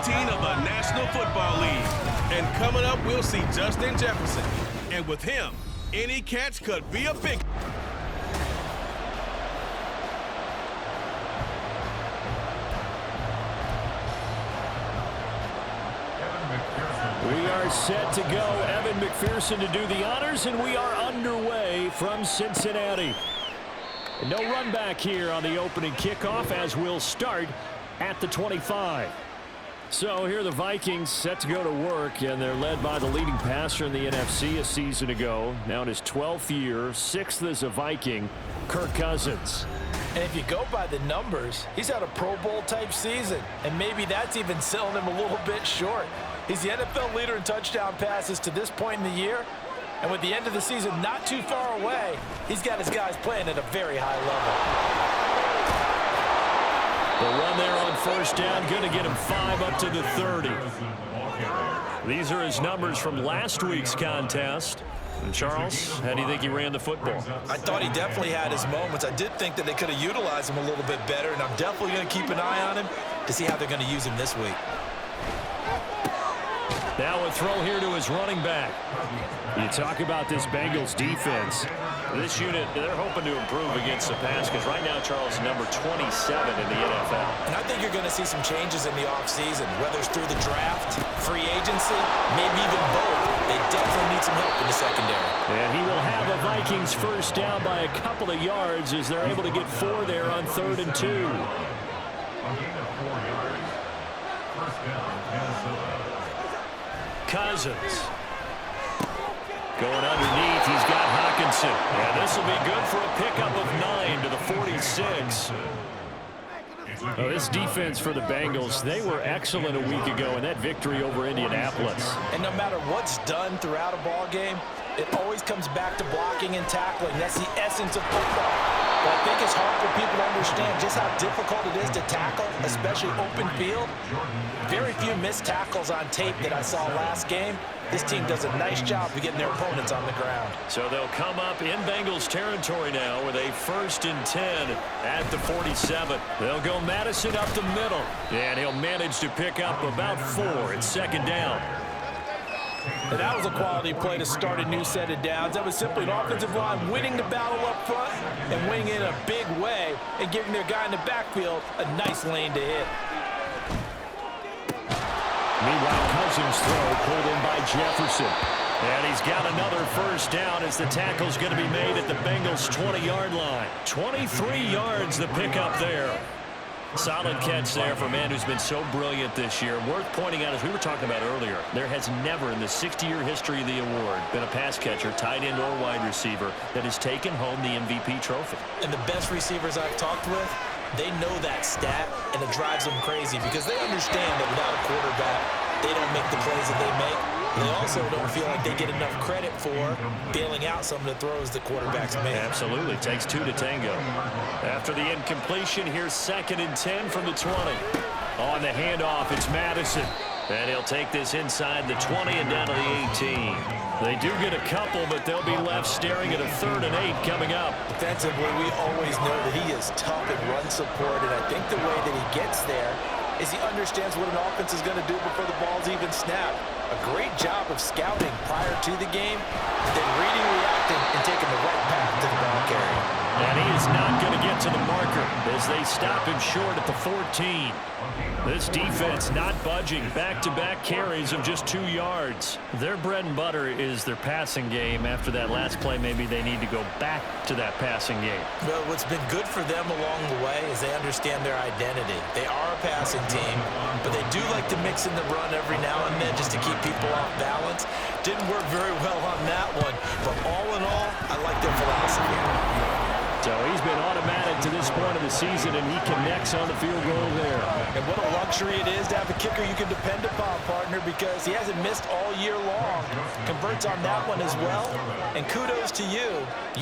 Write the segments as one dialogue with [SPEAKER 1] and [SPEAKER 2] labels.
[SPEAKER 1] 15 of the National Football League. And coming up, we'll see Justin Jefferson. And with him, any catch could be a big.
[SPEAKER 2] We are set to go. Evan McPherson to do the honors, and we are underway from Cincinnati. No run back here on the opening kickoff as we'll start at the 25. So here are the Vikings set to go to work, and they're led by the leading passer in the NFC a season ago. Now in his 12th year, 6th as a Viking, Kirk Cousins.
[SPEAKER 3] And if you go by the numbers, he's had a Pro Bowl type season, and maybe that's even selling him a little bit short. He's the NFL leader in touchdown passes to this point in the year, and with the end of the season not too far away, he's got his guys playing at a very high level.
[SPEAKER 2] The run there on first down, going to get him 5 up to the 30. These are his numbers from last week's contest. And Charles, how do you think he ran the football?
[SPEAKER 3] I thought he definitely had his moments. I did think that they could have utilized him a little bit better, and I'm definitely going to keep an eye on him to see how they're going to use him this week.
[SPEAKER 2] Now a throw here to his running back. You talk about this Bengals defense. This unit, they're hoping to improve against the pass because right now, Charles, number 27 in the NFL.
[SPEAKER 3] And I think you're going to see some changes in the offseason, whether it's through the draft, free agency, maybe even both. They definitely need some help in the secondary.
[SPEAKER 2] And he will have the Vikings first down by a couple of yards as they're able to get 4 there on 3rd and 2. Cousins. Going underneath, he's got Hawkinson. And this will be good for a pickup of 9 to the 46. Oh, this defense for the Bengals, they were excellent a week ago in that victory over Indianapolis.
[SPEAKER 3] And no matter what's done throughout a ball game, it always comes back to blocking and tackling. That's the essence of football. But I think it's hard for people to understand just how difficult it is to tackle, especially open field. Very few missed tackles on tape that I saw last game. This team does a nice job of getting their opponents on the ground.
[SPEAKER 2] So they'll come up in Bengals territory now with a 1st and 10 at the 47. They'll go Madison up the middle, and he'll manage to pick up about 4. It's 2nd down.
[SPEAKER 3] And that was a quality play to start a new set of downs. That was simply an offensive line winning the battle up front and winning in a big way and giving their guy in the backfield a nice lane to hit.
[SPEAKER 2] Meanwhile, Cousins' throw pulled in by Jefferson. And he's got another first down as the tackle's going to be made at the Bengals' 20-yard line. 23 yards the pickup there. Solid catch there for a man who's been so brilliant this year. Worth pointing out, as we were talking about earlier, there has never in the 60-year history of the award been a pass catcher, tight end or wide receiver that has taken home the MVP trophy.
[SPEAKER 3] And the best receivers I've talked with, they know that stat, and it drives them crazy because they understand that without a quarterback, they don't make the plays that they make. They also don't feel like they get enough credit for bailing out some of the throws the quarterbacks make.
[SPEAKER 2] Absolutely. Takes 2 to tango. After the incompletion, here's 2nd and 10 from the 20. On the handoff, it's Madison. And he'll take this inside the 20 and down to the 18. They do get a couple, but they'll be left staring at a 3rd and 8 coming up.
[SPEAKER 3] Defensively, we always know that he is tough in run support, and I think the way that he gets there is he understands what an offense is going to do before the ball's even snapped. A great job of scouting prior to the game, then reading, reacting, and taking the right path to the ball carrier.
[SPEAKER 2] And he is not going to get to the marker as they stop him short at the 14. This defense not budging. Back-to-back carries of just 2 yards. Their bread and butter is their passing game. After that last play, maybe they need to go back to that passing game.
[SPEAKER 3] Well, what's been good for them along the way is they understand their identity. They are a passing team, but they do like to mix in the run every now and then just to keep people off balance. Didn't work very well on that one, but all in all, I like their philosophy.
[SPEAKER 2] So he's been automatic to this point of the season, and he connects on the field goal there.
[SPEAKER 3] And what a luxury it is to have a kicker you can depend upon, partner, because he hasn't missed all year long. Converts on that one as well. And kudos to you.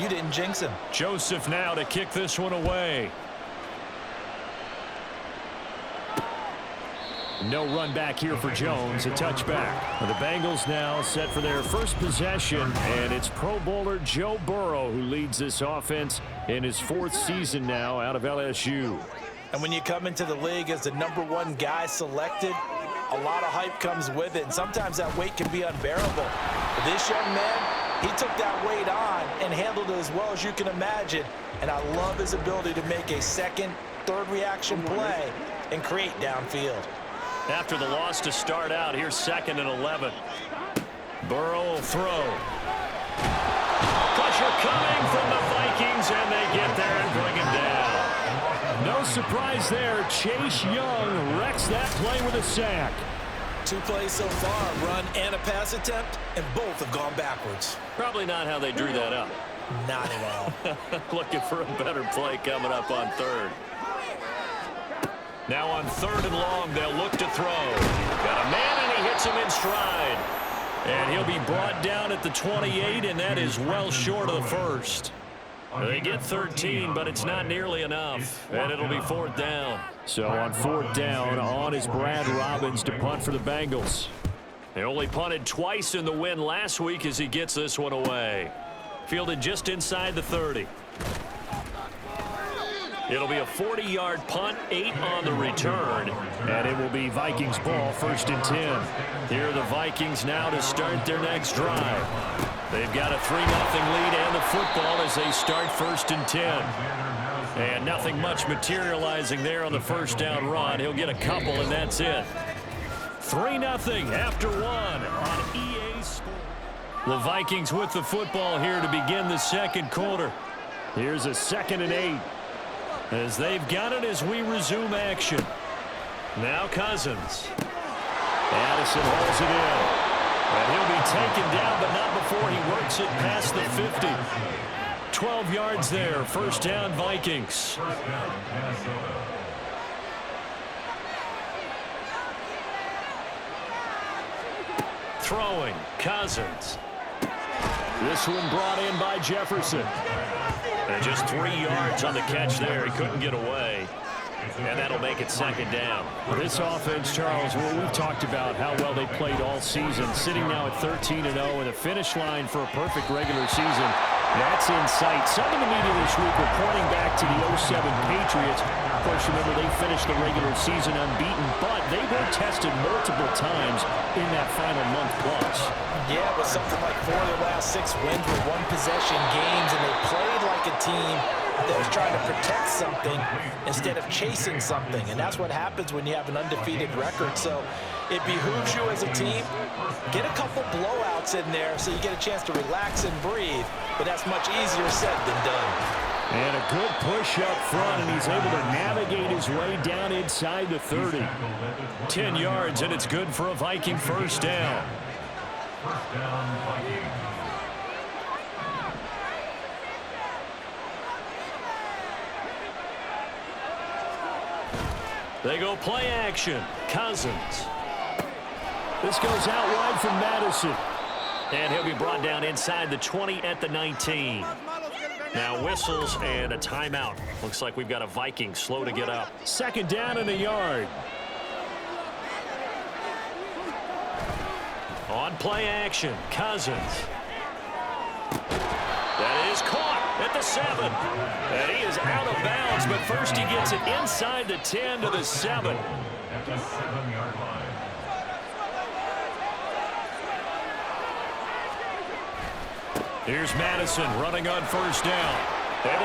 [SPEAKER 3] You didn't jinx him.
[SPEAKER 2] Joseph now to kick this one away. No run back here for Jones, a touchback. The Bengals now set for their first possession, and it's Pro Bowler Joe Burrow who leads this offense in his 4th season now out of LSU.
[SPEAKER 3] And when you come into the league as the #1 guy selected, a lot of hype comes with it, and sometimes that weight can be unbearable. But this young man, he took that weight on and handled it as well as you can imagine, and I love his ability to make a second, third reaction play and create downfield.
[SPEAKER 2] After the loss to start out, here's 2nd and 11. Burrow will throw. Pressure coming from the Vikings, and they get there and bring him down. No surprise there. Chase Young wrecks that play with a sack.
[SPEAKER 3] 2 plays so far, run and a pass attempt, and both have gone backwards.
[SPEAKER 2] Probably not how they drew that up.
[SPEAKER 3] Not at all.
[SPEAKER 2] Looking for a better play coming up on 3rd. Now on 3rd and long, they'll look to throw. Got a man, and he hits him in stride. And he'll be brought down at the 28, and that is well short of the first. They get 13, but it's not nearly enough, and it'll be 4th down. So on 4th down, on is Brad Robbins to punt for the Bengals. They only punted twice in the win last week as he gets this one away. Fielded just inside the 30. It'll be a 40-yard punt, 8 on the return, and it will be Vikings ball, 1st and 10. Here are the Vikings now to start their next drive. They've got a 3-0 lead and the football as they start 1st and 10. And nothing much materializing there on the 1st down run. He'll get a couple, and that's it. 3-0 after 1 on EA Sports. The Vikings with the football here to begin the 2nd quarter. Here's a 2nd and 8. As they've got it as we resume action. Now Cousins. Addison holds it in. And he'll be taken down, but not before he works it past the 50. 12 yards there. 1st down, Vikings. Throwing, Cousins. This one brought in by Jefferson. And just 3 yards on the catch there. He couldn't get away. And that'll make it 2nd down. This offense, Charles, well, we've talked about how well they played all season. Sitting now at 13-0 and a finish line for a perfect regular season. That's in sight. Some in the media this week were pointing back to the 07 Patriots. Of course, remember, they finished the regular season unbeaten, but they were tested multiple times in that final month plus.
[SPEAKER 3] Yeah, but something like 4 of the last 6 wins were one-possession games, and they played like a team that was trying to protect something instead of chasing something. And that's what happens when you have an undefeated record. So it behooves you as a team, get a couple blowouts in there so you get a chance to relax and breathe. But that's much easier said than done.
[SPEAKER 2] And a good push up front, and he's able to navigate his way down inside the 30. 10 yards, and it's good for a Viking 1st down. They go play action. Cousins. This goes out wide from Madison. And he'll be brought down inside the 20 at the 19. Now whistles and a timeout. Looks like we've got a Viking slow to get up. 2nd down and a yard. On play action, Cousins. That is caught at the 7. And he is out of bounds, but first he gets it inside the 10 to the 7. Here's Madison running on 1st down. And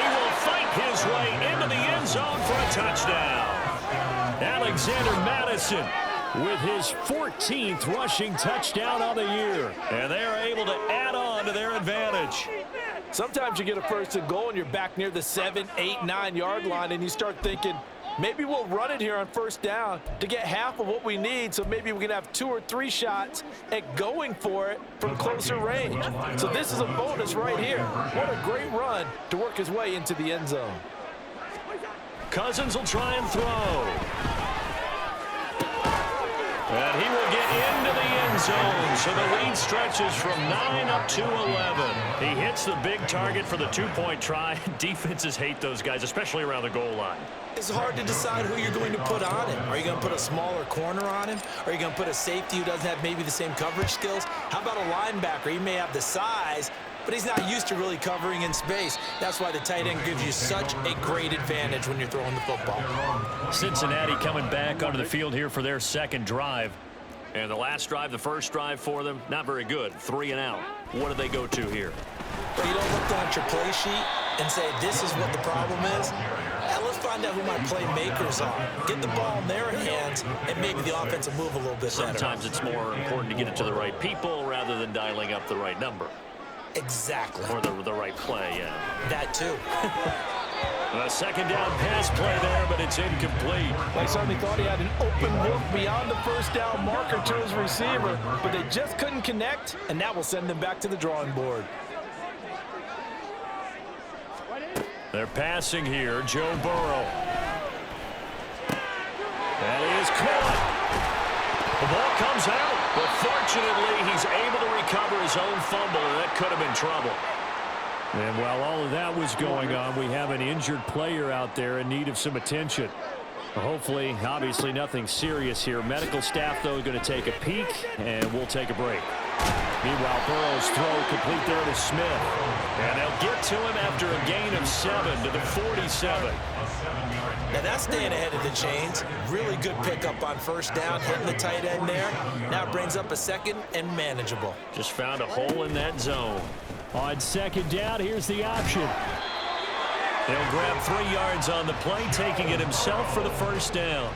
[SPEAKER 2] he will fight his way into the end zone for a touchdown. Alexander Madison with his 14th rushing touchdown on the year. And they are able to add on to their advantage.
[SPEAKER 3] Sometimes you get a 1st and goal and you're back near the 7, 8, 9 yard line, and you start thinking, maybe we'll run it here on 1st down to get half of what we need, so maybe we can have 2 or 3 shots at going for it from closer range. So this is a bonus right here. What a great run to work his way into the end zone.
[SPEAKER 2] Cousins will try and throw. And he will get into the end zone, so the lead stretches from 9 up to 11. He hits the big target for the 2-point try. Defenses hate those guys, especially around the goal line.
[SPEAKER 3] It's hard to decide who you're going to put on him. Are you going to put a smaller corner on him? Are you going to put a safety who doesn't have maybe the same coverage skills? How about a linebacker? He may have the size, but he's not used to really covering in space. That's why the tight end gives you such a great advantage when you're throwing the football.
[SPEAKER 2] Cincinnati coming back onto the field here for their second drive. And the last drive, the first drive for them, not very good. 3 and out. What do they go to here?
[SPEAKER 3] Well, you don't look down at your play sheet and say, this is what the problem is. Let's find out who my playmakers are. Get the ball in their hands, and maybe the offense will move a little bit better.
[SPEAKER 2] Sometimes it's more important to get it to the right people rather than dialing up the right number.
[SPEAKER 3] Exactly.
[SPEAKER 2] Or the right play, yeah.
[SPEAKER 3] That too.
[SPEAKER 2] A second down pass play there, but it's incomplete.
[SPEAKER 3] They certainly thought he had an open look beyond the first down marker to his receiver, but they just couldn't connect, and that will send them back to the drawing board.
[SPEAKER 2] They're passing here, Joe Burrow. That is caught. The ball comes out, but fortunately he's able to recover his own fumble, and that could have been trouble. And while all of that was going on, we have an injured player out there in need of some attention. Hopefully, obviously nothing serious here. Medical staff, though, going to take a peek, and we'll take a break. Meanwhile, Burrow's throw complete there to Smith. And they'll get to him after a gain of 7 to the 47.
[SPEAKER 3] Now that's staying ahead of the chains. Really good pickup on first down, hitting the tight end there. Now it brings up a second and manageable.
[SPEAKER 2] Just found a hole in that zone. On second down, here's the option. He'll grab 3 yards on the play, taking it himself for the first down.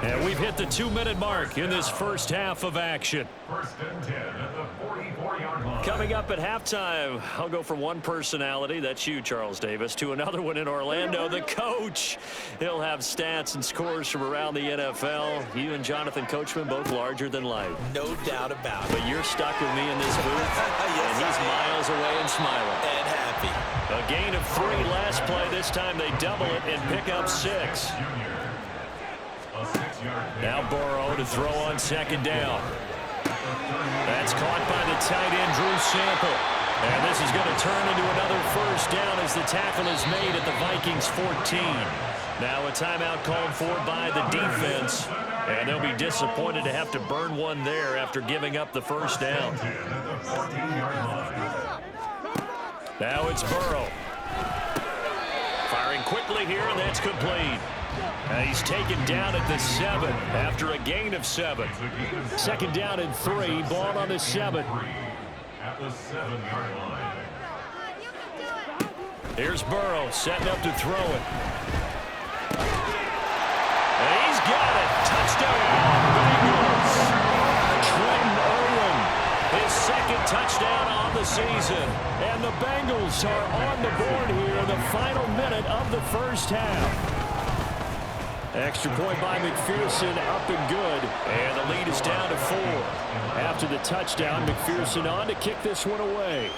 [SPEAKER 2] And we've hit the 2-minute mark in this first half of action.
[SPEAKER 4] First and 10 at the 44-yard line.
[SPEAKER 2] Coming up at halftime, I'll go from one personality, that's you, Charles Davis, to another one in Orlando, the coach. He'll have stats and scores from around the NFL. You and Jonathan Coachman both larger than life.
[SPEAKER 3] No doubt about it.
[SPEAKER 2] But you're stuck with me in this booth,
[SPEAKER 3] Yes,
[SPEAKER 2] and he's miles away and smiling.
[SPEAKER 3] And happy.
[SPEAKER 2] A gain of 3 last play. This time they double it and pick up 6. Now Burrow to throw on second down. That's caught by the tight end, Drew Sample. And this is going to turn into another first down as the tackle is made at the Vikings 14. Now a timeout called for by the defense. And they'll be disappointed to have to burn one there after giving up the first down. Now it's Burrow. Firing quickly here, and that's complete. He's taken down at the 7 after a gain of 7. Second down and 3, ball on the 7.
[SPEAKER 4] At the 7-yard line.
[SPEAKER 2] Here's Burrow setting up to throw it. And he's got it. Touchdown, Bengals. Trenton Irwin, his second touchdown on the season. And the Bengals are on the board here in the final minute of the first half. Extra point by McPherson, up and good. And the lead is down to 4. After the touchdown, McPherson on to kick this one away.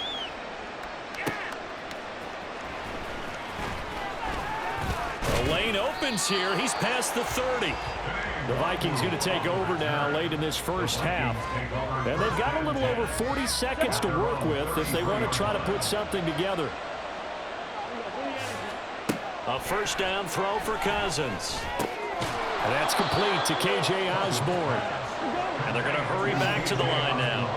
[SPEAKER 2] The lane opens here. He's past the 30. The Vikings going to take over now late in this first half. And they've got a little over 40 seconds to work with if they want to try to put something together. A first down throw for Cousins. And that's complete to K.J. Osborne. And they're going to hurry back to the line now.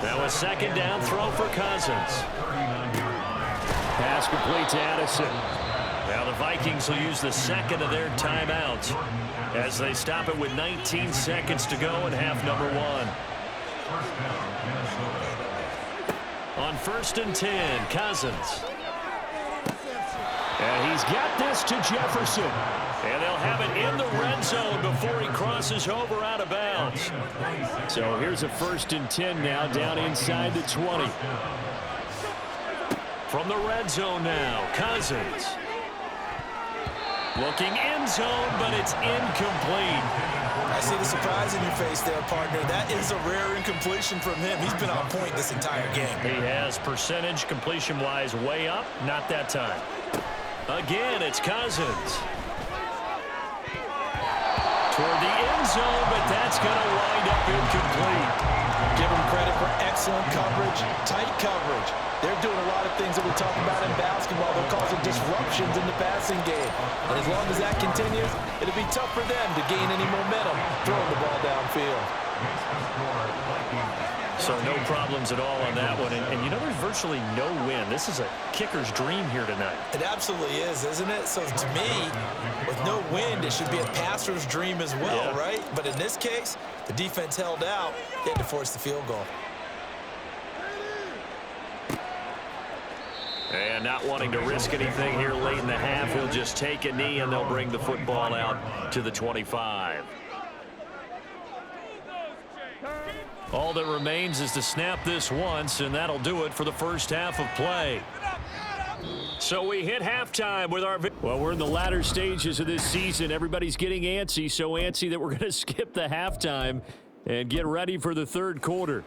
[SPEAKER 2] Now a second down throw for Cousins. Pass complete to Addison. Now the Vikings will use the second of their timeouts as they stop it with 19 seconds to go in half number 1. On first and 10, Cousins. And he's got this to Jefferson. And they'll have it in the red zone before he crosses over out of bounds. So here's a first and 10 now down inside the 20. From the red zone now, Cousins. Looking end zone, but it's incomplete.
[SPEAKER 3] I see the surprise in your face there, partner. That is a rare incompletion from him. He's been on point this entire game.
[SPEAKER 2] He has percentage completion-wise way up. Not that time. Again, it's Cousins. Toward the end zone, but that's going to wind up incomplete.
[SPEAKER 3] Give him credit for excellent coverage, tight coverage. They're doing a lot of things that we talk about in basketball. They're causing disruptions in the passing game. And as long as that continues, it'll be tough for them to gain any momentum throwing the ball downfield.
[SPEAKER 2] So no problems at all on that one. And you know, there's virtually no win. This is a kicker's dream here tonight.
[SPEAKER 3] It absolutely is, isn't it? So to me, with no wind, it should be a passer's dream as well, right? But in this case, the defense held out. They had to force the field goal.
[SPEAKER 2] And not wanting to risk anything here late in the half, he'll just take a knee, and they'll bring the football out to the 25. All that remains is to snap this once, and that'll do it for the first half of play. So we hit halftime with our... Well, we're in the latter stages of this season. Everybody's getting antsy, so antsy that we're going to skip the halftime and get ready for the third quarter.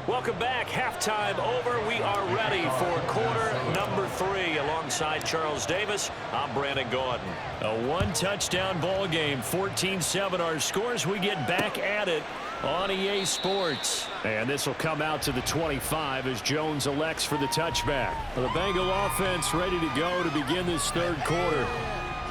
[SPEAKER 2] Welcome back. Halftime over. We are ready for quarter number 3. Alongside Charles Davis, I'm Brandon Gaudin. A one-touchdown ball game, 14-7 our scores. We get back at it on EA Sports. And this will come out to the 25 as Jones elects for the touchback. The Bengal offense ready to go to begin this third quarter.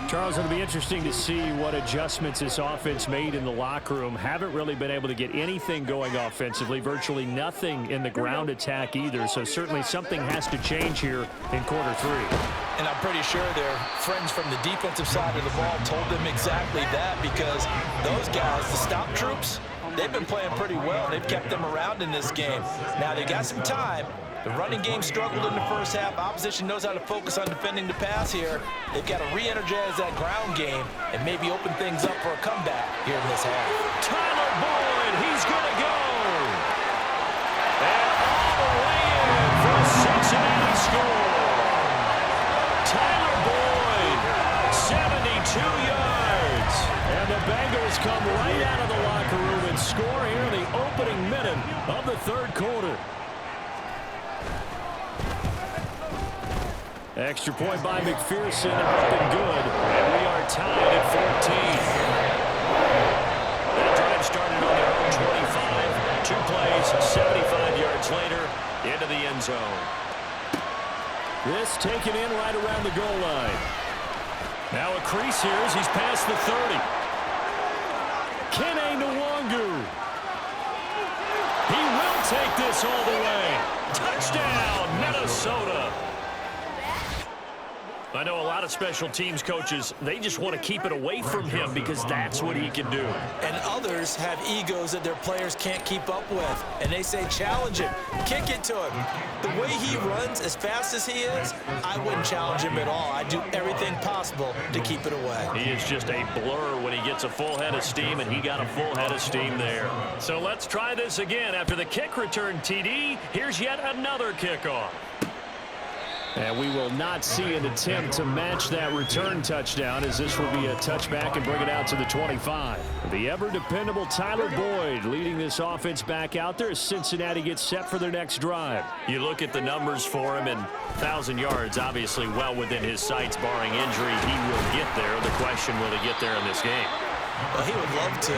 [SPEAKER 2] Charles, it'll be interesting to see what adjustments this offense made in the locker room. Haven't really been able to get anything going offensively, virtually nothing in the ground attack either. So certainly something has to change here in quarter 3.
[SPEAKER 3] And I'm pretty sure their friends from the defensive side of the ball told them exactly that, because those guys, the stop troops, they've been playing pretty well. They've kept them around in this game. Now they got some time. The running game struggled in the first half. Opposition knows how to focus on defending the pass here. They've got to re-energize that ground game and maybe open things up for a comeback here in this half.
[SPEAKER 2] Tyler Boyd, he's going to go. And all the way in for a Cincinnati score. Tyler Boyd, 72 yards. And the Bengals come right out of the locker room and score here in the opening minute of the third quarter. Extra point by McPherson, up and good, and we are tied at 14. That drive started on their own 25. 2 plays, 75 yards later, into the end zone. This taken in right around the goal line. Now a crease here as he's past the 30. Kene Nwangu. He will take this all the way. Touchdown, Minnesota. I know a lot of special teams coaches, they just want to keep it away from him because that's what he can do.
[SPEAKER 3] And others have egos that their players can't keep up with. And they say, challenge him, kick it to him. The way he runs as fast as he is, I wouldn't challenge him at all. I'd do everything possible to keep it away.
[SPEAKER 2] He is just a blur when he gets a full head of steam, and he got a full head of steam there. So let's try this again. After the kick return TD, here's yet another kickoff. And we will not see an attempt to match that return touchdown, as this will be a touchback and bring it out to the 25. The ever-dependable Tyler Boyd leading this offense back out there as Cincinnati gets set for their next drive. You look at the numbers for him, and 1,000 yards obviously well within his sights, barring injury. He will get there. The question, will he get there in this game?
[SPEAKER 3] Well, he would love to.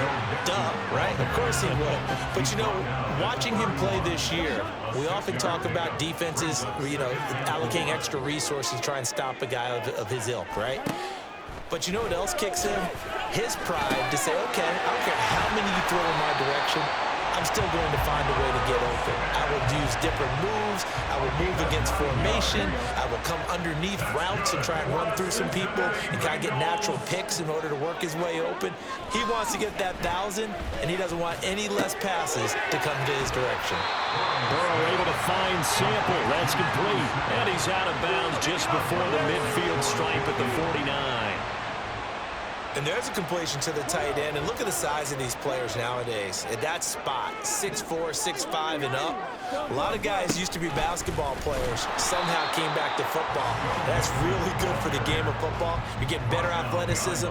[SPEAKER 3] Duh, right? Of course he would. But, you know, watching him play this year, we often talk about defenses, you know, allocating extra resources to try and stop a guy of his ilk, right? But you know what else kicks in? His pride to say, okay, I don't care how many you throw in my direction, I'm still going to find a way to get open. I will use different moves. I will move against formation. I will come underneath routes and try and run through some people and kind of get natural picks in order to work his way open. He wants to get that 1,000, and he doesn't want any less passes to come to his direction.
[SPEAKER 2] Burrow able to find Sample. That's complete. And he's out of bounds just before the midfield stripe at the 49.
[SPEAKER 3] And there's a completion to the tight end. And look at the size of these players nowadays. At that spot, 6'4", 6'5", and up. A lot of guys used to be basketball players, somehow came back to football. That's really good for the game of football. You're getting better athleticism,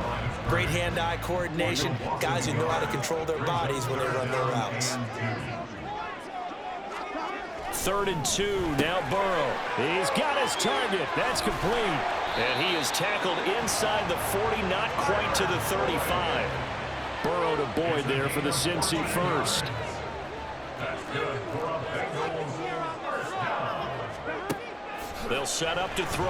[SPEAKER 3] great hand-eye coordination, guys who know how to control their bodies when they run their routes.
[SPEAKER 2] 3rd and 2, now Burrow. He's got his target. That's complete. And he is tackled inside the 40, not quite to the 35. Burrow to Boyd there for the Cincy first.
[SPEAKER 4] That's good for a Bengals
[SPEAKER 2] They'll set up to throw.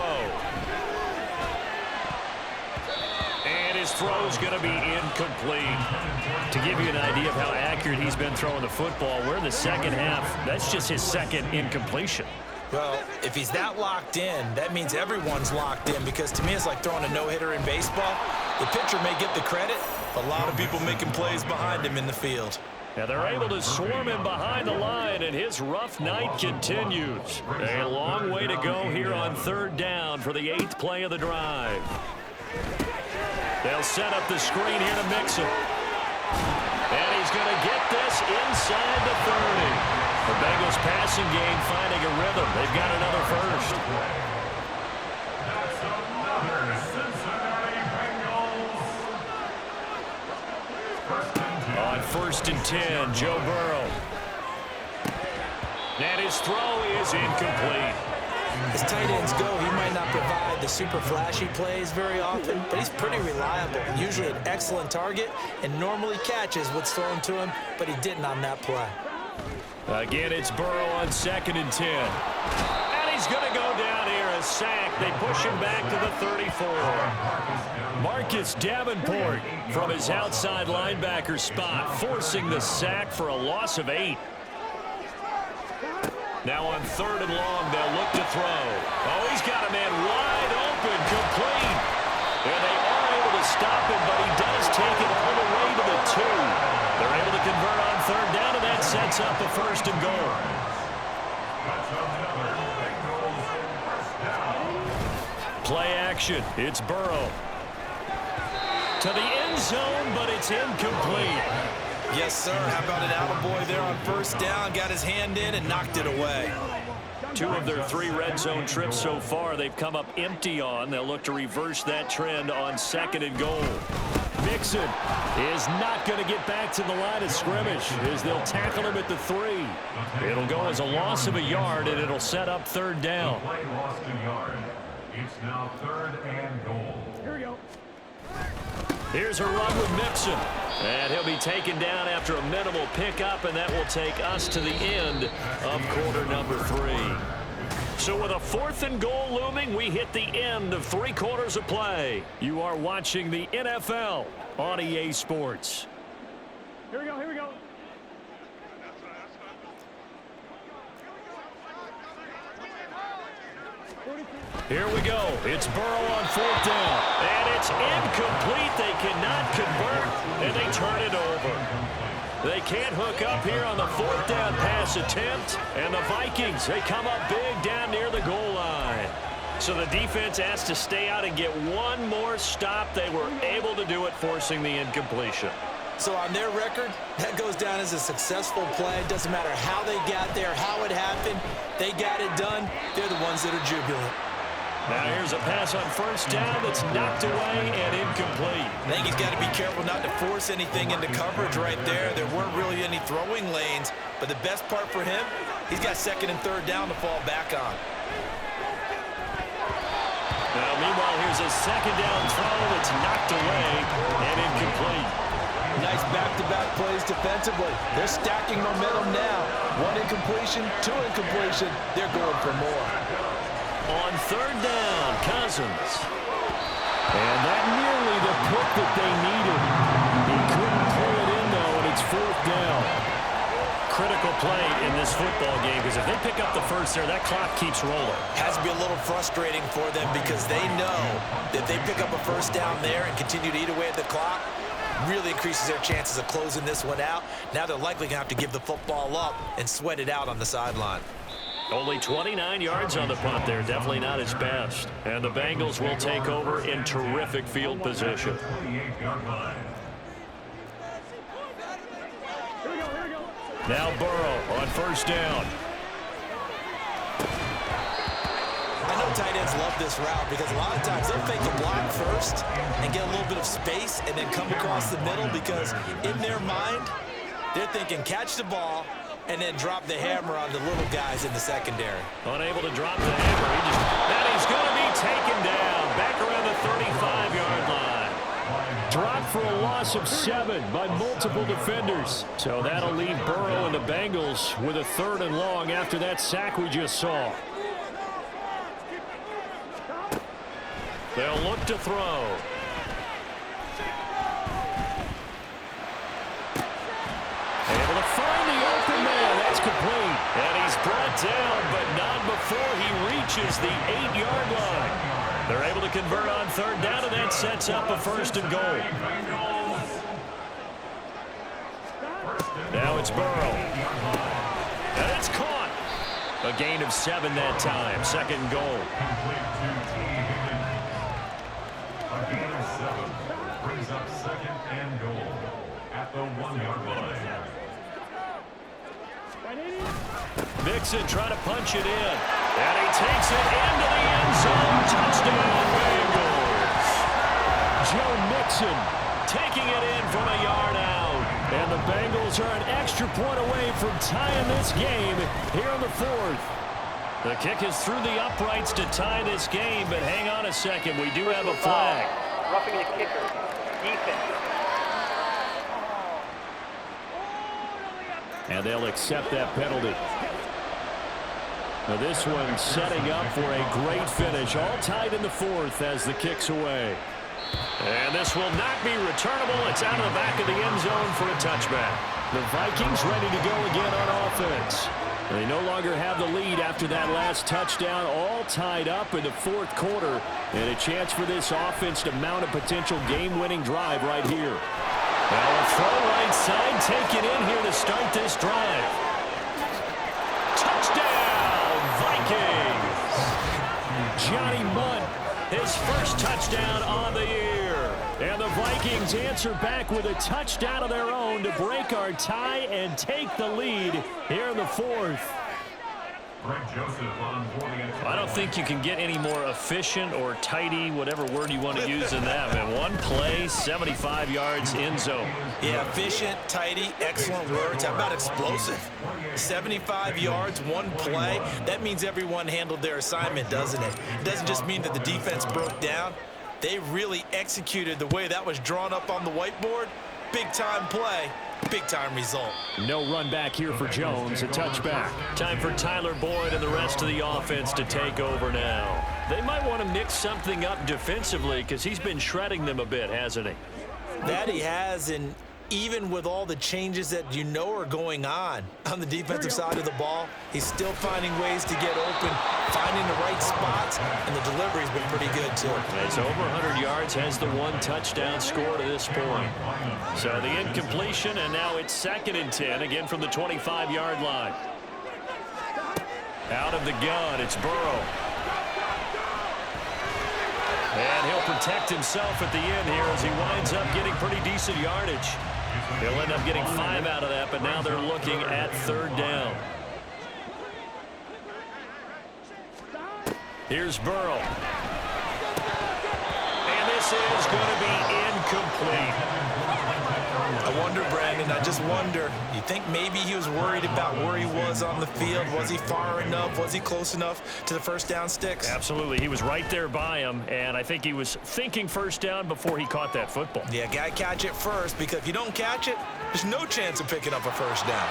[SPEAKER 2] And his throw's going to be incomplete. To give you an idea of how accurate he's been throwing the football, we're in the second half. That's just his second incompletion.
[SPEAKER 3] Well, if he's that locked in, that means everyone's locked in, because to me it's like throwing a no-hitter in baseball. The pitcher may get the credit, but a lot of people making plays behind him in the field.
[SPEAKER 2] And they're able to swarm him behind the line, and his rough night continues. A long way to go here on third down for the 8th play of the drive. They'll set up the screen here to Mixon. And he's going to get this inside the 30. The Bengals passing game finding a rhythm. They've got another first.
[SPEAKER 4] That's another Cincinnati Bengals.
[SPEAKER 2] First and 10, Joe Burrow. And his throw is incomplete.
[SPEAKER 3] As tight ends go, he might not provide the super flashy plays very often, but he's pretty reliable. Usually an excellent target, and normally catches what's thrown to him, but he didn't on that play.
[SPEAKER 2] Again, it's Burrow on 2nd and 10. And he's going to go down here, a sack. They push him back to the 34. Marcus Davenport from his outside linebacker spot, forcing the sack for a loss of 8. Now on 3rd and long, they'll look to throw. Oh, he's got a man wide open, complete. And they are able to stop him, but he does take it all the way to the 2. They're able to convert on 3rd down, and that sets up a 1st and goal. Play action. It's Burrow. To the end zone, but it's incomplete.
[SPEAKER 3] Yes, sir. How about an attaboy there on 1st down? Got his hand in and knocked it away.
[SPEAKER 2] 2 of their 3 red zone trips so far, they've come up empty on. They'll look to reverse that trend on 2nd and goal. Mixon is not going to get back to the line of scrimmage as they'll tackle him at the 3. It'll go as a loss of a yard, and it'll set up 3rd down.
[SPEAKER 4] Play lost a yard. It's now 3rd and goal.
[SPEAKER 5] Here we go.
[SPEAKER 2] Here's a run with Mixon. And he'll be taken down after a minimal pickup, and that will take us to the end of quarter number 3. So with a 4th and goal looming, we hit the end of 3 quarters of play. You are watching the NFL on EA Sports.
[SPEAKER 5] Here we go, here we go.
[SPEAKER 2] Here we go. It's Burrow on 4th down. And it's incomplete. They cannot convert, and they turn it over. They can't hook up here on the 4th down pass attempt. And the Vikings, they come up big down near the goal line. So the defense has to stay out and get one more stop. They were able to do it, forcing the incompletion.
[SPEAKER 3] So on their record, that goes down as a successful play. Doesn't matter how they got there, how it happened. They got it done. They're the ones that are jubilant.
[SPEAKER 2] Now here's a pass on 1st down that's knocked away and incomplete.
[SPEAKER 3] I think he's got to be careful not to force anything into coverage right there. There weren't really any throwing lanes, but the best part for him, he's got 2nd and 3rd down to fall back on.
[SPEAKER 2] Now meanwhile, here's a 2nd down throw that's knocked away and incomplete.
[SPEAKER 3] Nice back-to-back plays defensively. They're stacking momentum now. 1 incompletion, 2 incompletion. They're going for more.
[SPEAKER 2] On 3rd down, Cousins. And that nearly the pick that they needed. He couldn't pull it in, though, and it's 4th down. Critical play in this football game, because if they pick up the first there, that clock keeps rolling.
[SPEAKER 3] Has to be a little frustrating for them, because they know that if they pick up a 1st down there and continue to eat away at the clock, really increases their chances of closing this one out. Now they're likely going to have to give the football up and sweat it out on the sideline.
[SPEAKER 2] Only 29 yards on the punt there. Definitely not his best. And the Bengals will take over in terrific field position. Now Burrow on 1st down.
[SPEAKER 3] I know tight ends love this route because a lot of times they'll fake the block first and get a little bit of space and then come across the middle, because in their mind, they're thinking catch the ball and then drop the hammer on the little guys in the secondary.
[SPEAKER 2] Unable to drop the hammer. And he's going to be taken down back around the 35-yard line. Dropped for a loss of 7 by multiple defenders. So that'll leave Burrow and the Bengals with a 3rd and long after that sack we just saw. They'll look to throw. Able to find the open man. That's complete. And he's brought down, but not before he reaches the 8-yard line. They're able to convert on third down, and that sets up a first and goal. Now it's Burrow. And it's caught. A gain of 7 that time. Second goal.
[SPEAKER 4] A gain of 7 brings up second and goal at the 1-yard line.
[SPEAKER 2] Mixon trying to punch it in. And he takes it into the end zone. Touchdown, Bengals. Joe Mixon taking it in from a yard out. And the Bengals are an extra point away from tying this game here in the 4th. The kick is through the uprights to tie this game, but hang on a second. We do have a flag.
[SPEAKER 5] Roughing the kicker. Defense.
[SPEAKER 2] And they'll accept that penalty. Now this one setting up for a great finish. All tied in the 4th as the kick's away. And this will not be returnable. It's out of the back of the end zone for a touchback. The Vikings ready to go again on offense. They no longer have the lead after that last touchdown. All tied up in the 4th quarter. And a chance for this offense to mount a potential game-winning drive right here. Now a throw right side taken in here to start this drive. Touchdown, Vikings! Johnny Mundt, his first touchdown on the year. And the Vikings answer back with a touchdown of their own to break our tie and take the lead here in the 4th. I don't think you can get any more efficient or tidy, whatever word you want to use in that. Man, one play, 75 yards in zone.
[SPEAKER 3] Yeah, efficient, tidy, excellent words. How about explosive? 75 yards, one play. That means everyone handled their assignment, doesn't it? It doesn't just mean that the defense broke down. They really executed the way that was drawn up on the whiteboard. Big-time play. Big-time result.
[SPEAKER 2] No run back here for Jones. A touchback. Time for Tyler Boyd and the rest of the offense to take over now. They might want to mix something up defensively because he's been shredding them a bit, hasn't he?
[SPEAKER 3] That he has, and even with all the changes that you know are going on the defensive side of the ball, he's still finding ways to get open, finding the right spots, and the delivery's been pretty good, too.
[SPEAKER 2] It's over 100 yards, has the 1 touchdown score to this point. So the incompletion, and now it's 2nd and 10, again from the 25-yard line. Out of the gun, it's Burrow. And he'll protect himself at the end here as he winds up getting pretty decent yardage. He'll end up getting 5 out of that, but now they're looking at 3rd down. Here's Burrow. And this is going to be incomplete.
[SPEAKER 3] I wonder, Brandon, I just wonder, you think maybe he was worried about where he was on the field? Was he far enough? Was he close enough to the first down sticks?
[SPEAKER 2] Absolutely. He was right there by him, and I think he was thinking first down before he caught that football.
[SPEAKER 3] Yeah, got to catch it first, because if you don't catch it, there's no chance of picking up a first down.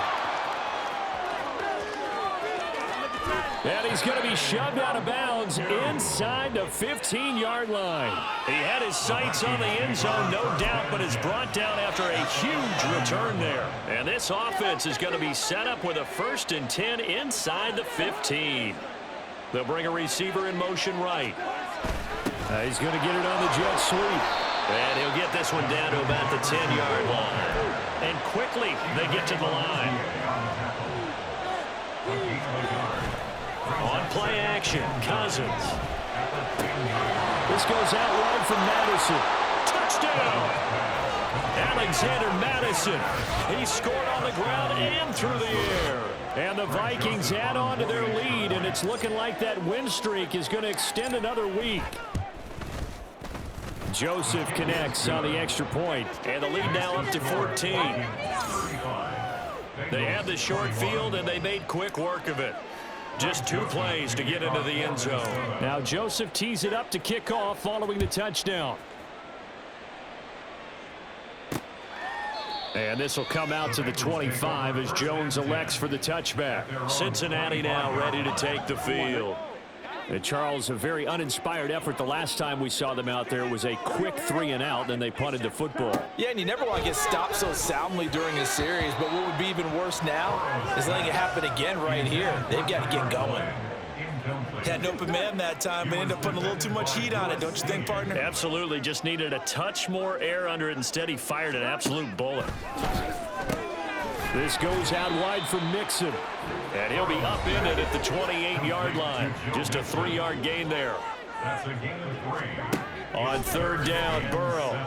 [SPEAKER 2] And he's going to be shoved out of bounds inside the 15-yard line. He had his sights on the end zone, no doubt, but is brought down after a huge return there. And this offense is going to be set up with a 1st and 10 inside the 15. They'll bring a receiver in motion right. He's going to get it on the jet sweep. And he'll get this one down to about the 10-yard line. And quickly they get to the line. On play action, Cousins. This goes out wide from Madison. Touchdown! Alexander Madison. He scored on the ground and through the air. And the Vikings add on to their lead, and it's looking like that win streak is going to extend another week. Joseph connects on the extra point, and the lead now up to 14. They had the short field, and they made quick work of it. Just 2 plays to get into the end zone. Now Joseph tees it up to kick off following the touchdown. And this will come out to the 25 as Jones elects for the touchback. Cincinnati now ready to take the field. And Charles, a very uninspired effort. The last time we saw them out there was a quick 3-and-out, then they punted the football.
[SPEAKER 3] Yeah, and you never want to get stopped so soundly during a series, but what would be even worse now is letting it happen again right here. They've got to get going. Had an open man that time, but ended up putting a little too much heat on it, don't you think, partner?
[SPEAKER 2] Absolutely. Just needed a touch more air under it. Instead, he fired an absolute bullet. This goes out wide for Mixon. And he'll be upended at the 28-yard line. Just a 3-yard gain there.
[SPEAKER 4] That's a gain of 3.
[SPEAKER 2] On third down, Burrow.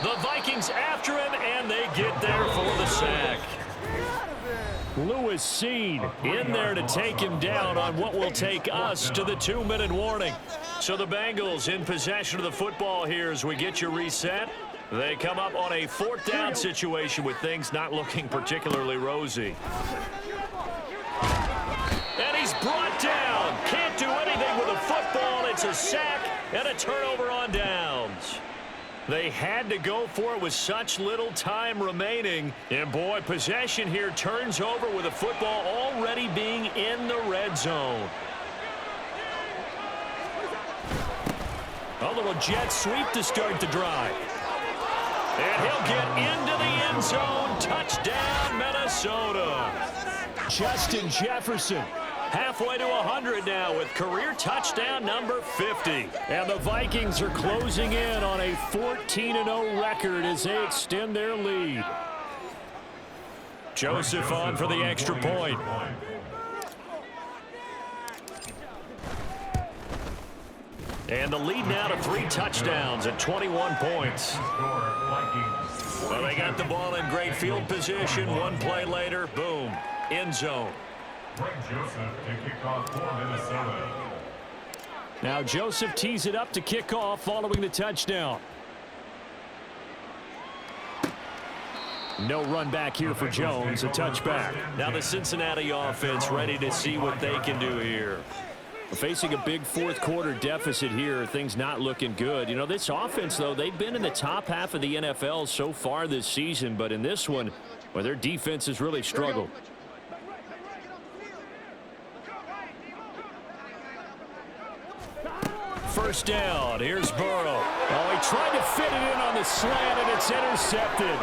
[SPEAKER 2] The Vikings after him, and they get there for the sack. Lewis Seen in there to take him down on what will take us to the 2-minute warning. So the Bengals in possession of the football here as we get you reset. They come up on a 4th down situation with things not looking particularly rosy. And he's brought down. Can't do anything with a football. It's a sack and a turnover on downs. They had to go for it with such little time remaining. And, boy, possession here turns over with a football already being in the red zone. A little jet sweep to start the drive. And he'll get into the end zone. Touchdown, Minnesota. Justin Jefferson. Halfway to 100 now with career touchdown number 50. And the Vikings are closing in on a 14-0 record as they extend their lead. Joseph on for the extra point. And the lead now to 3 touchdowns at 21 points. Well, they got the ball in great field position. One play later, boom, end zone.
[SPEAKER 4] Joseph to kick off for Minnesota.
[SPEAKER 2] Now Joseph tees it up to kick off following the touchdown. No run back here for Jones, a touchback. Now the Cincinnati offense ready to see what they can do here. Facing a big 4th quarter deficit here, things not looking good. You know, this offense, though, they've been in the top half of the NFL so far this season, but in this one, well, their defense has really struggled. First down, here's Burrow. Oh, he tried to fit it in on the slant, and it's intercepted.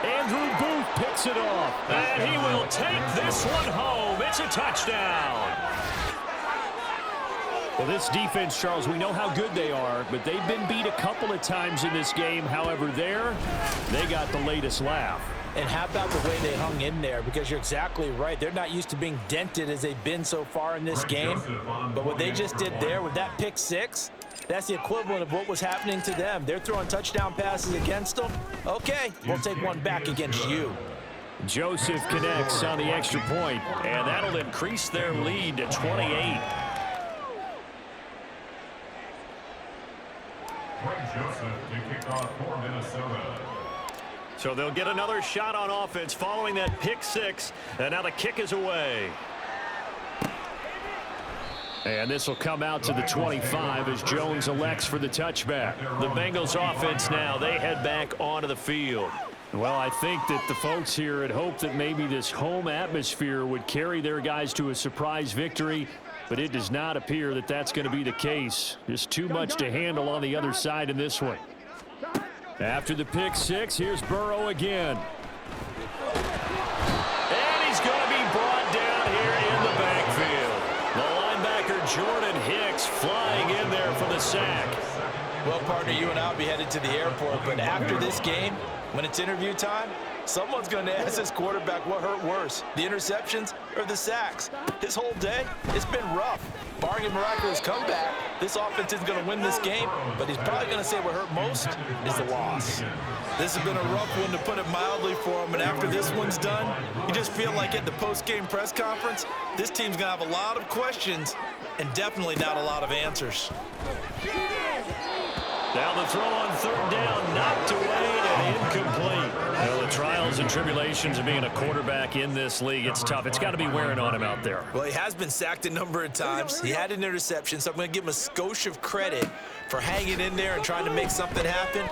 [SPEAKER 2] Andrew Booth picks it off. And he will take this one home. It's a touchdown. Well, this defense, Charles, we know how good they are, but they've been beat a couple of times in this game. However, they got the latest laugh.
[SPEAKER 3] And how about the way they hung in there? Because you're exactly right. They're not used to being dented as they've been so far in this game. But what they just did there with that pick 6, that's the equivalent of what was happening to them. They're throwing touchdown passes against them. Okay, we'll take one back against you.
[SPEAKER 2] Joseph connects on the extra point, and that'll increase their lead to 28.
[SPEAKER 4] Joseph to kick off for Minnesota.
[SPEAKER 2] So they'll get another shot on offense following that pick 6, and now the kick is away. And this will come out to the 25 as Jones elects for the touchback. The Bengals offense now, they head back onto the field. Well, I think that the folks here had hoped that maybe this home atmosphere would carry their guys to a surprise victory, but it does not appear that that's going to be the case. Just too much to handle on the other side in this one. After the pick 6, here's Burrow again. And he's going to be brought down here in the backfield. The linebacker Jordan Hicks flying in there for the sack.
[SPEAKER 3] Well, partner, you and I will be headed to the airport, but after this game, when it's interview time, someone's going to ask this quarterback what hurt worse, the interceptions or the sacks. His whole day, it's been rough. Barring a miraculous comeback, this offense isn't going to win this game, but he's probably going to say what hurt most is the loss. This has been a rough one, to put it mildly, for him, and after this one's done, you just feel like at the post-game press conference, this team's going to have a lot of questions and definitely not a lot of answers.
[SPEAKER 2] Now the throw on third down, knocked away and incomplete. Well, the trials and tribulations of being a quarterback in this league, it's tough. It's got to be wearing on him out there.
[SPEAKER 3] Well, he has been sacked a number of times. He had an interception, so I'm going to give him a skosh of credit for hanging in there and trying to make something happen,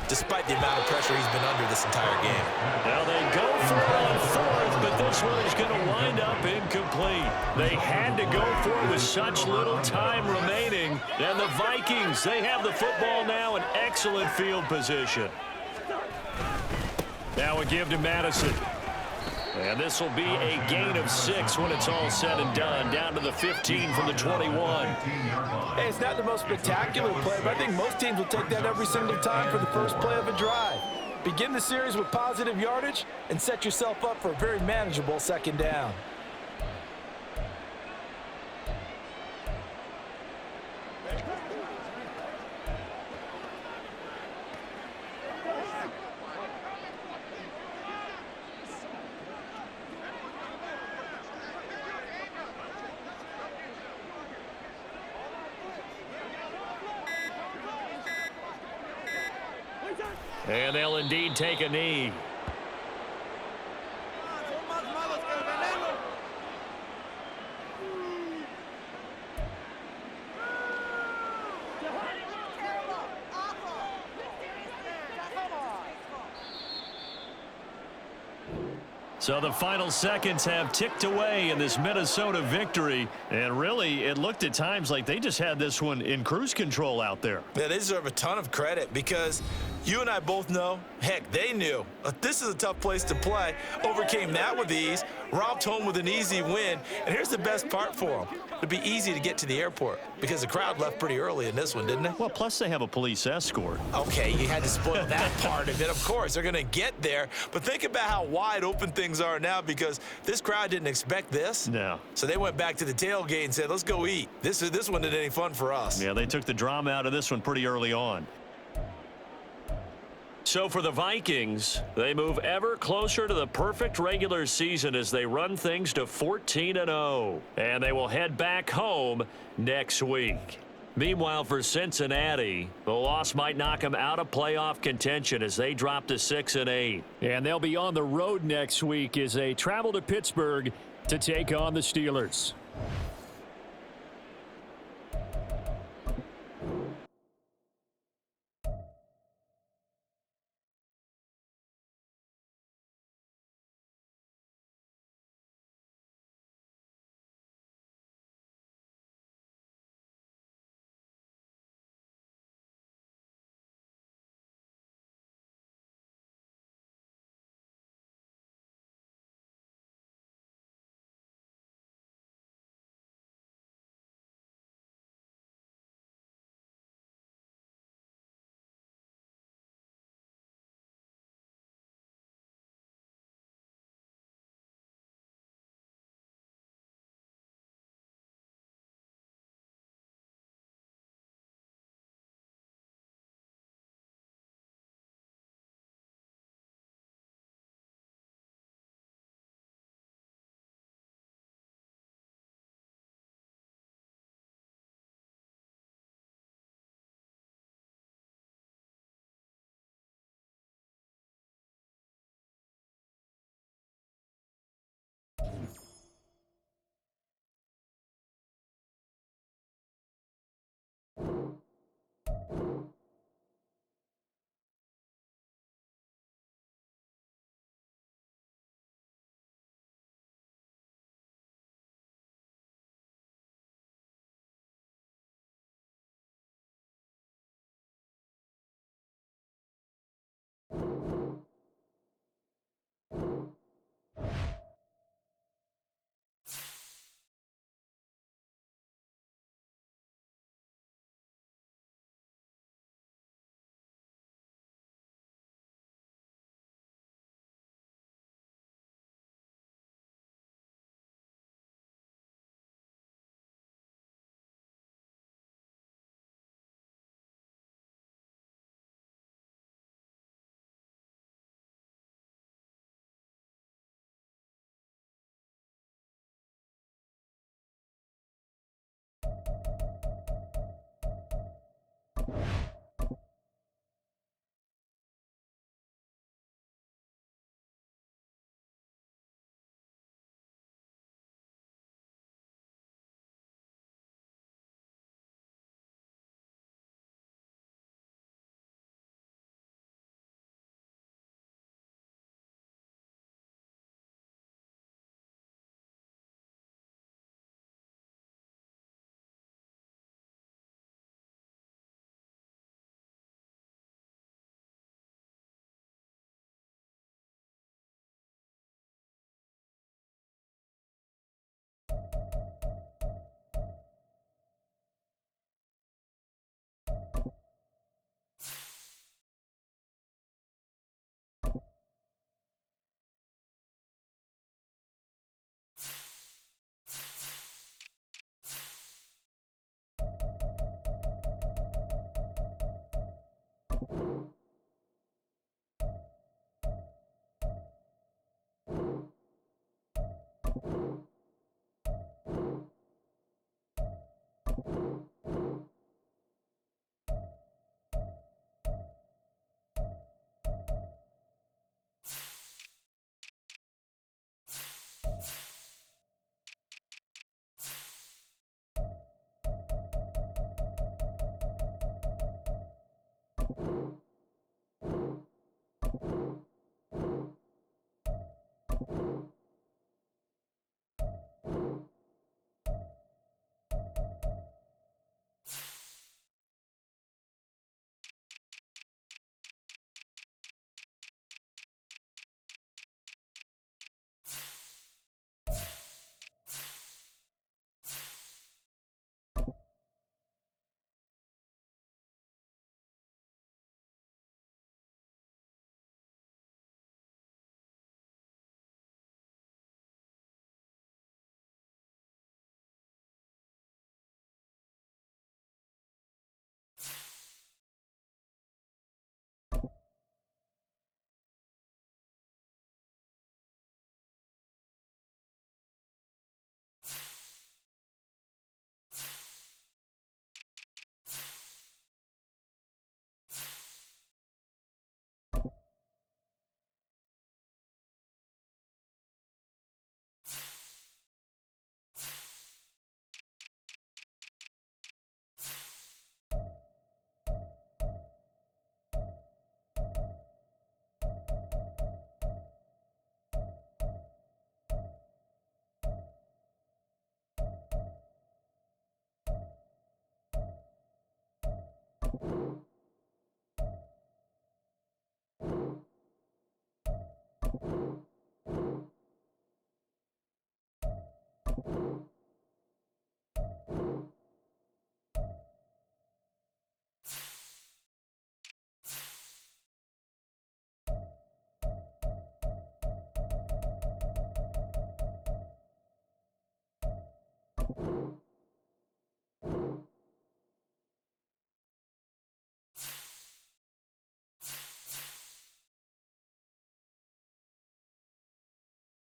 [SPEAKER 3] despite the amount of pressure he's been under this entire game.
[SPEAKER 2] Now they go for it on 4th, but they'll this one is going to wind up incomplete. They had to go for it with such little time remaining. And the Vikings, they have the football now in excellent field position. Now a give to Madison. And this will be a gain of 6 when it's all said and done, down to the 15 from the 21.
[SPEAKER 3] Hey, it's not the most spectacular play, but I think most teams will take that every single time for the first play of a drive. Begin the series with positive yardage and set yourself up for a very manageable second down.
[SPEAKER 2] And they'll indeed take a knee. So the final seconds have ticked away in this Minnesota victory. And really, it looked at times like they just had this one in cruise control out there.
[SPEAKER 3] Yeah, they deserve a ton of credit because you and I both know, heck, they knew. This is a tough place to play. Overcame that with ease, romped home with an easy win. And here's the best part for them. It'd be easy to get to the airport because the crowd left pretty early in this one, didn't it?
[SPEAKER 2] Well, plus they have a police escort.
[SPEAKER 3] Okay, you had to spoil that part of it. Of course, they're going to get there. But think about how wide open things are now because this crowd didn't expect this.
[SPEAKER 2] No.
[SPEAKER 3] So they went back to the tailgate and said, let's go eat. This one isn't any fun for us.
[SPEAKER 2] Yeah, they took the drama out of this one pretty early on. So for the Vikings, they move ever closer to the perfect regular season as they run things to 14-0. And they will head back home next week. Meanwhile, for Cincinnati, the loss might knock them out of playoff contention as they drop to 6-8. And they'll be on the road next week as they travel to Pittsburgh to take on the Steelers. you